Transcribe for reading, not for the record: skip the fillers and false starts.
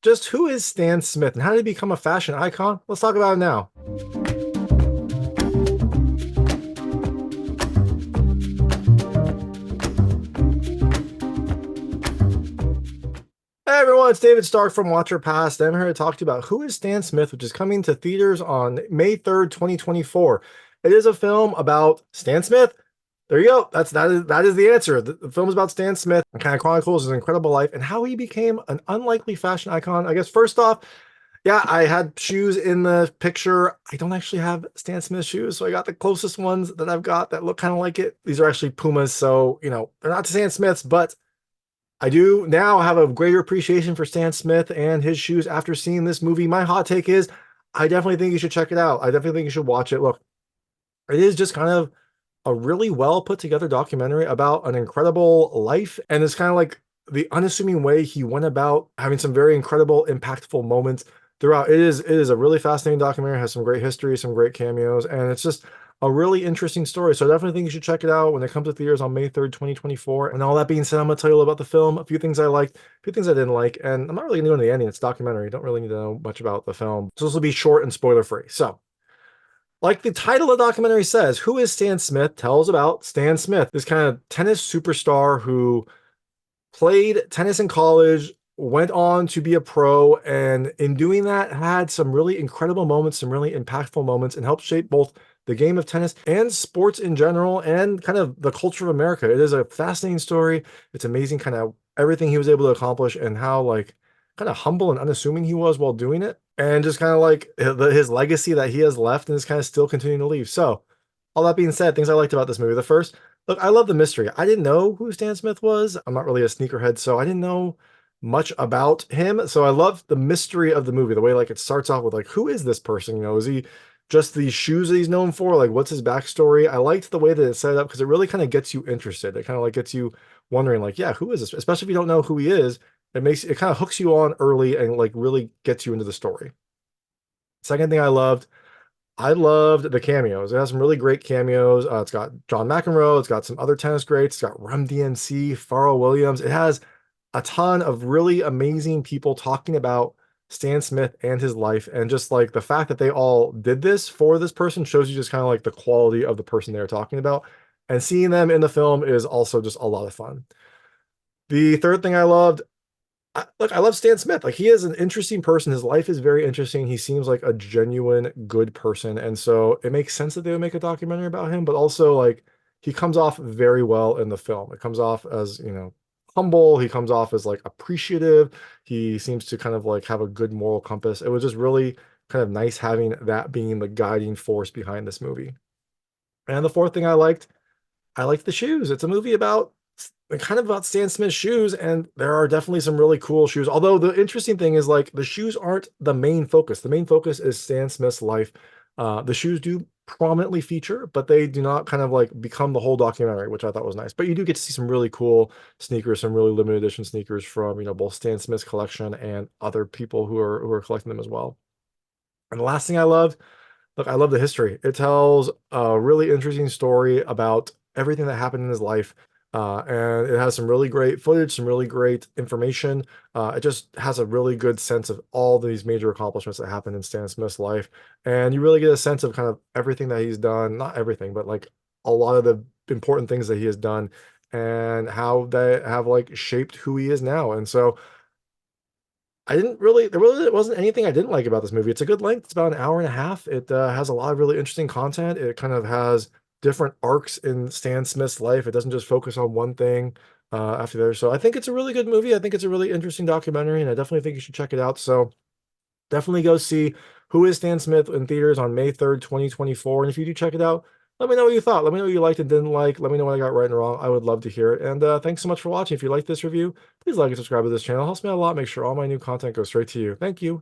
Just who is Stan Smith and how did he become a fashion icon? Let's talk about it now. Hey everyone, it's David Stark from Watch Your Past. I'm here to talk to you about Who is Stan Smith, which is coming to theaters on May 3rd, 2024. It is a film about Stan Smith. There you go. That is the answer. The film is about Stan Smith and kind of chronicles his incredible life and how he became an unlikely fashion icon. I guess first off, yeah, I had shoes in the picture. I don't actually have Stan Smith shoes, so I got the closest ones that I've got that look kind of like it. These are actually Pumas, so they're not Stan Smiths, but I do now have a greater appreciation for Stan Smith and his shoes after seeing this movie. My hot take is I definitely think you should check it out. I definitely think you should watch it. Look, it is just kind of a really well put together documentary about an incredible life. And it's kind of like the unassuming way he went about having some very incredible, impactful moments throughout. It is a really fascinating documentary. It has some great history, some great cameos, and it's just a really interesting story. So I definitely think you should check it out when it comes to theaters on May 3rd, 2024. And all that being said, I'm going to tell you a little about the film, a few things I liked, a few things I didn't like. And I'm not really going to go into the ending. It's a documentary. You don't really need to know much about the film. So this will be short and spoiler free. So like the title of the documentary says, Who is Stan Smith? Tells about Stan Smith, this kind of tennis superstar who played tennis in college, went on to be a pro, and in doing that, had some really incredible moments, some really impactful moments, and helped shape both the game of tennis and sports in general, and kind of the culture of America. It is a fascinating story. It's amazing, kind of everything he was able to accomplish, and how like kind of humble and unassuming he was while doing it, and just kind of like his legacy that he has left and is kind of still continuing to leave. So, all that being said, things I liked about this movie. The first, look, I love the mystery. I didn't know who Stan Smith was. I'm not really a sneakerhead, so I didn't know much about him. So I love the mystery of the movie, the way like it starts off with like, who is this person? Is he just these shoes that he's known for? Like, what's his backstory? I liked the way that it's set up because it really kind of gets you interested. It kind of like gets you wondering, like, yeah, who is this? Especially if you don't know who he is, it kind of hooks you on early and like really gets you into the story. Second thing I loved the cameos. It has some really great cameos. It's got John McEnroe. It's got some other tennis greats. It's got Run DMC, Pharrell Williams. It has a ton of really amazing people talking about Stan Smith and his life. And just like the fact that they all did this for this person shows you just kind of like the quality of the person they're talking about. And seeing them in the film is also just a lot of fun. The third thing I loved, look, I love Stan Smith. Like he is an interesting person. His life is very interesting. He seems like a genuine good person, and so it makes sense that they would make a documentary about him. But also, like he comes off very well in the film. It comes off as humble. He comes off as like appreciative. He seems to kind of like have a good moral compass. It was just really kind of nice having that being the guiding force behind this movie. And the fourth thing I liked the shoes. It's a movie about kind of about Stan Smith's shoes, and there are definitely some really cool shoes. Although the interesting thing is like the shoes aren't the main focus. The main focus is Stan Smith's life. The shoes do prominently feature, but they do not kind of like become the whole documentary, which I thought was nice. But you do get to see some really cool sneakers, some really limited edition sneakers from both Stan Smith's collection and other people who are collecting them as well. And the last thing I loved, look, I love the history. It tells a really interesting story about everything that happened in his life. And it has some really great footage, some really great information. It just has a really good sense of all these major accomplishments that happened in Stan Smith's life. And you really get a sense of kind of everything that he's done, not everything, but like a lot of the important things that he has done and how they have like shaped who he is now. And so there really wasn't anything I didn't like about this movie. It's a good length. It's about an hour and a half. It has a lot of really interesting content. It kind of has different arcs in Stan Smith's life. It doesn't just focus on one thing after the other. So I think it's a really good movie. I think it's a really interesting documentary, and I definitely think you should check it out. So definitely go see Who is Stan Smith in theaters on May 3rd, 2024. And if you do check it out, let me know what you thought. Let me know what you liked and didn't like. Let me know what I got right and wrong. I would love to hear it. And thanks so much for watching. If you like this review, please like and subscribe to this channel. It helps me out a lot. Make sure all my new content goes straight to you. Thank you.